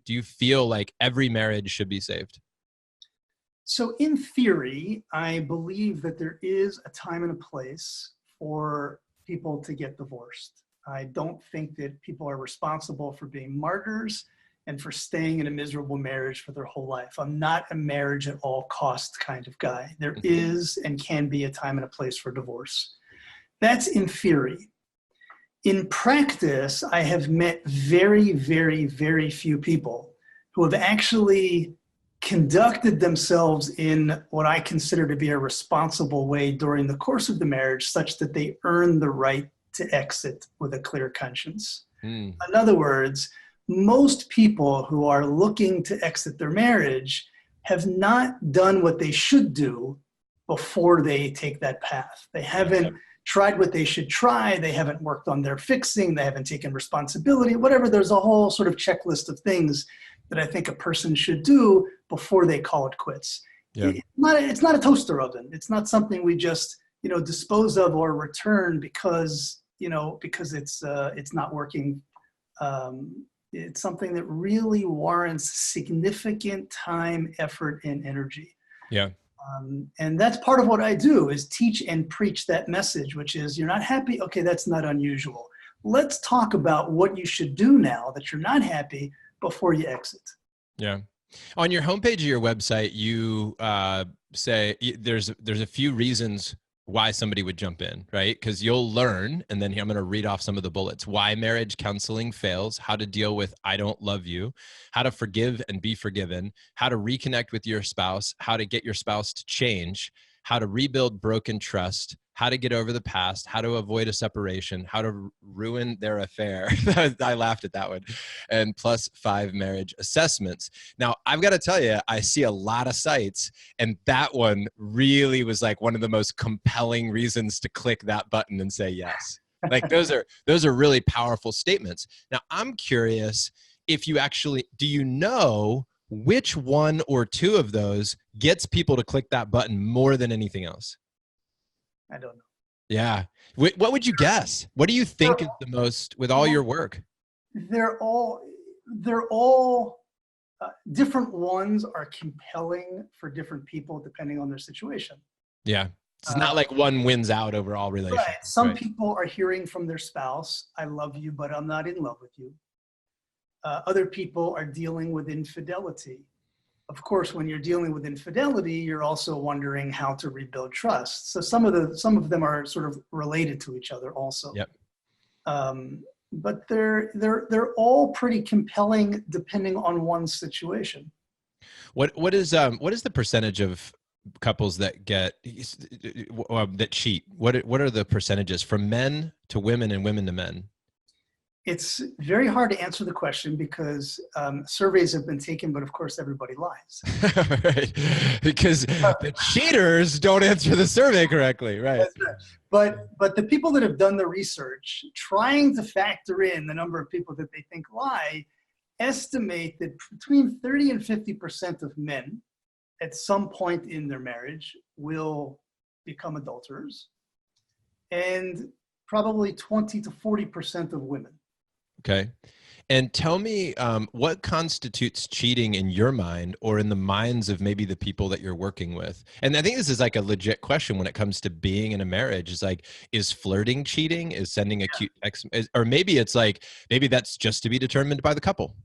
you feel like every marriage should be saved? So in theory, I believe that there is a time and a place for people to get divorced. I don't think that people are responsible for being martyrs and for staying in a miserable marriage for their whole life. I'm not a marriage at all costs kind of guy. There is and can be a time and a place for divorce. That's in theory. In practice, I have met very, very, very few people who have actually conducted themselves in what I consider to be a responsible way during the course of the marriage, such that they earn the right to exit with a clear conscience. In other words, most people who are looking to exit their marriage have not done what they should do before they take that path. They haven't tried what they should try. They haven't worked on their fixing. They haven't taken responsibility, whatever. There's a whole sort of checklist of things that I think a person should do before they call it quits. Yeah. It's not a toaster oven. It's not something we just, dispose of or return because it's not working. It's something that really warrants significant time, effort, and energy. Yeah. And that's part of what I do, is teach and preach that message, which is, you're not happy? Okay, that's not unusual. Let's talk about what you should do now that you're not happy before you exit. Yeah. On your homepage of your website, you say there's a few reasons why somebody would jump in, right? Because you'll learn, and then I'm going to read off some of the bullets: why marriage counseling fails, how to deal with I don't love you, how to forgive and be forgiven, how to reconnect with your spouse, how to get your spouse to change, how to rebuild broken trust, how to get over the past, how to avoid a separation, how to ruin their affair. I laughed at that one. And +5 marriage assessments. Now, I've got to tell you, I see a lot of sites, and that one really was like one of the most compelling reasons to click that button and say yes. Like those are really powerful statements. Now, I'm curious if you actually, do you know which one or two of those gets people to click that button more than anything else? I don't know. Yeah. What would you guess? What do you think is the most with all your work? They're all different ones are compelling for different people depending on their situation. Yeah. It's not like one wins out over all relationships. Right. Some people are hearing from their spouse, I love you, but I'm not in love with you. Other people are dealing with infidelity. Of course, when you're dealing with infidelity, you're also wondering how to rebuild trust. So some of them are sort of related to each other also. Yep. But they're all pretty compelling depending on one's situation. What is the percentage of couples that that cheat? What are the percentages from men to women and women to men? It's very hard to answer the question because surveys have been taken, but of course everybody lies. Right. Because the cheaters don't answer the survey correctly, right? But the people that have done the research, trying to factor in the number of people that they think lie, estimate that between 30 and 50% of men at some point in their marriage will become adulterers, and probably 20 to 40% of women. Okay. And tell me what constitutes cheating in your mind or in the minds of maybe the people that you're working with? And I think this is like a legit question when it comes to being in a marriage. It's like, is flirting cheating? Is sending a cute text? Or maybe it's like, maybe that's just to be determined by the couple.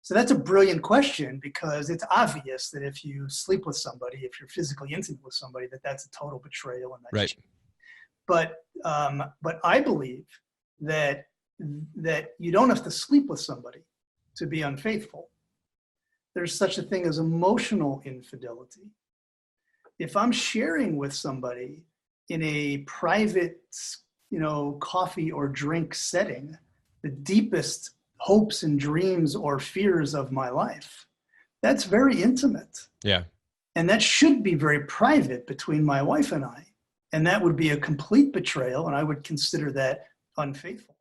So that's a brilliant question, because it's obvious that if you sleep with somebody, if you're physically intimate with somebody, that's a total betrayal and that's cheating. But I believe that you don't have to sleep with somebody to be unfaithful. There's such a thing as emotional infidelity. If I'm sharing with somebody in a private, coffee or drink setting, the deepest hopes and dreams or fears of my life, that's very intimate. Yeah. And that should be very private between my wife and I. And that would be a complete betrayal, and I would consider that unfaithful.